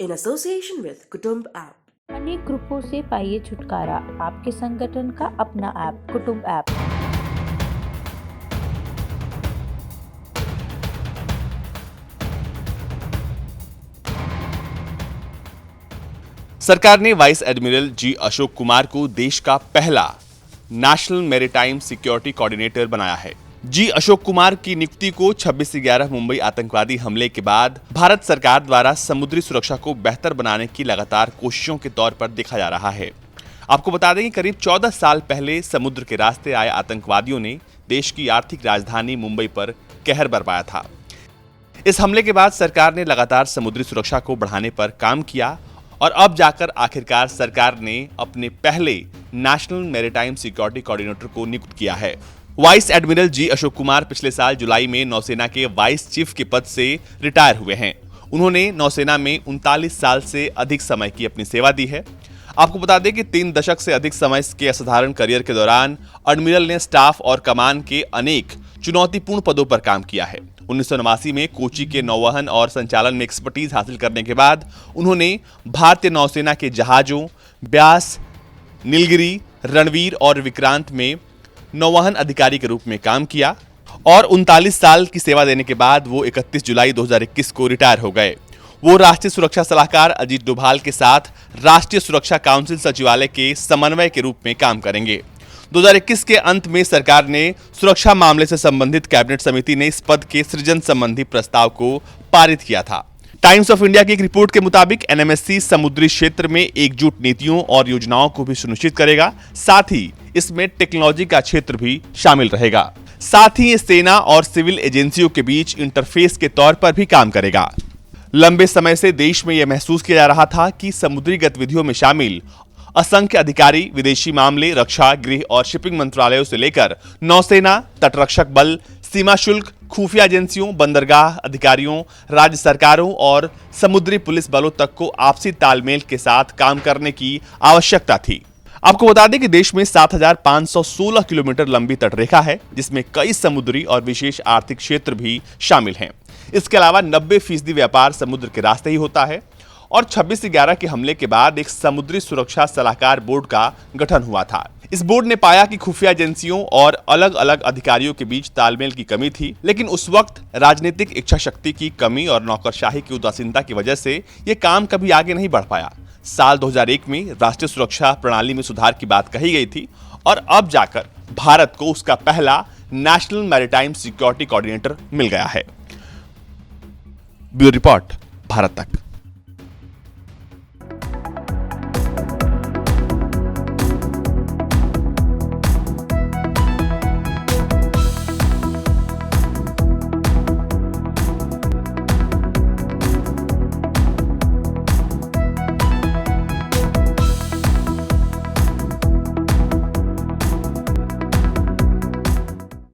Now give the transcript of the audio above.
in association with Kutumb app. अनेक ग्रुपों से पाइए छुटकारा, आपके संगठन का अपना ऐप कुटुंब ऐप। सरकार ने vice admiral G Ashok Kumar को देश का पहला नेशनल मैरीटाइम सिक्योरिटी कोऑर्डिनेटर बनाया है। जी अशोक कुमार की नियुक्ति को 26/11 मुंबई आतंकवादी हमले के बाद भारत सरकार द्वारा समुद्री सुरक्षा को बेहतर बनाने की लगातार कोशिशों के तौर पर देखा जा रहा है। आपको बता दें कि करीब 14 साल पहले समुद्र के रास्ते आए आतंकवादियों ने देश की आर्थिक राजधानी मुंबई पर कहर बरपाया था। इस हमले के बाद सरकार ने लगातार समुद्री सुरक्षा को बढ़ाने पर काम किया और अब जाकर आखिरकार सरकार ने अपने पहले नेशनल मैरीटाइम सिक्योरिटी कोऑर्डिनेटर को नियुक्त किया है। Vice admiral G Ashok Kumar पिछले साल जुलाई में नौसेना के वाइस चीफ के पद से रिटायर हुए हैं। उन्होंने नौसेना में 39 साल से अधिक समय की अपनी सेवा दी है। आपको बता दें कि 3 दशक से अधिक समय के असाधारण करियर के दौरान एडमिरल ने स्टाफ और कमान के अनेक चुनौतीपूर्ण पदों पर काम किया है। 1989 में कोची के नौवहन और संचालन में एक्सपर्टीज हासिल करने के बाद उन्होंने भारतीय नौसेना के जहाजों ब्यास, नीलगिरी, रणवीर और विक्रांत में नौवहन अधिकारी के रूप में काम किया और 39 साल की सेवा देने के बाद वो 31 जुलाई 2021 को रिटायर हो गए। वो राष्ट्रीय सुरक्षा सलाहकार अजीत डोभाल के साथ राष्ट्रीय सुरक्षा काउंसिल सचिवालय के समन्वय के रूप में काम करेंगे। 2021 के अंत में सरकार ने सुरक्षा मामले से संबंधित कैबिनेट समिति ने इस पद के सृजन संबंधी प्रस्ताव को पारित किया था। टाइम्स ऑफ इंडिया की एक रिपोर्ट के मुताबिक एनएमएससी समुद्री क्षेत्र में एकजुट नीतियों और योजनाओं को भी सुनिश्चित करेगा। साथ ही इसमें टेक्नोलॉजी का क्षेत्र भी शामिल रहेगा। साथ ही ये सेना और सिविल एजेंसियों के बीच इंटरफेस के तौर पर भी काम करेगा। लंबे समय से देश में यह महसूस किया जा रहा था कि समुद्री गतिविधियों में शामिल असंख्य अधिकारी विदेशी मामले, रक्षा, गृह और शिपिंग मंत्रालयों से लेकर नौसेना, तटरक्षक बल, सीमा शुल्क, खुफिया एजेंसियों, बंदरगाह अधिकारियों, राज्य सरकारों और समुद्री पुलिस बलों तक को आपसी तालमेल के साथ काम करने की आवश्यकता थी। आपको बता दें कि देश में 7,516 किलोमीटर लंबी तटरेखा है, जिसमें कई समुद्री और विशेष आर्थिक क्षेत्र भी शामिल हैं। इसके अलावा 90% व्यापार समुद्र के रास्ते ही होता है और 26/11 के हमले के बाद एक समुद्री सुरक्षा सलाहकार बोर्ड का गठन हुआ था। इस बोर्ड ने पाया कि खुफिया एजेंसियों और अलग अलग अधिकारियों के बीच तालमेल की कमी थी, लेकिन उस वक्त राजनीतिक इच्छा शक्ति की कमी और नौकरशाही की उदासीनता की वजह से यह काम कभी आगे नहीं बढ़ पाया। साल 2001 में राष्ट्रीय सुरक्षा प्रणाली में सुधार की बात कही गई थी और अब जाकर भारत को उसका पहला नेशनल मैरीटाइम सिक्योरिटी कोऑर्डिनेटर मिल गया है। ब्यूरो रिपोर्ट, भारत तक।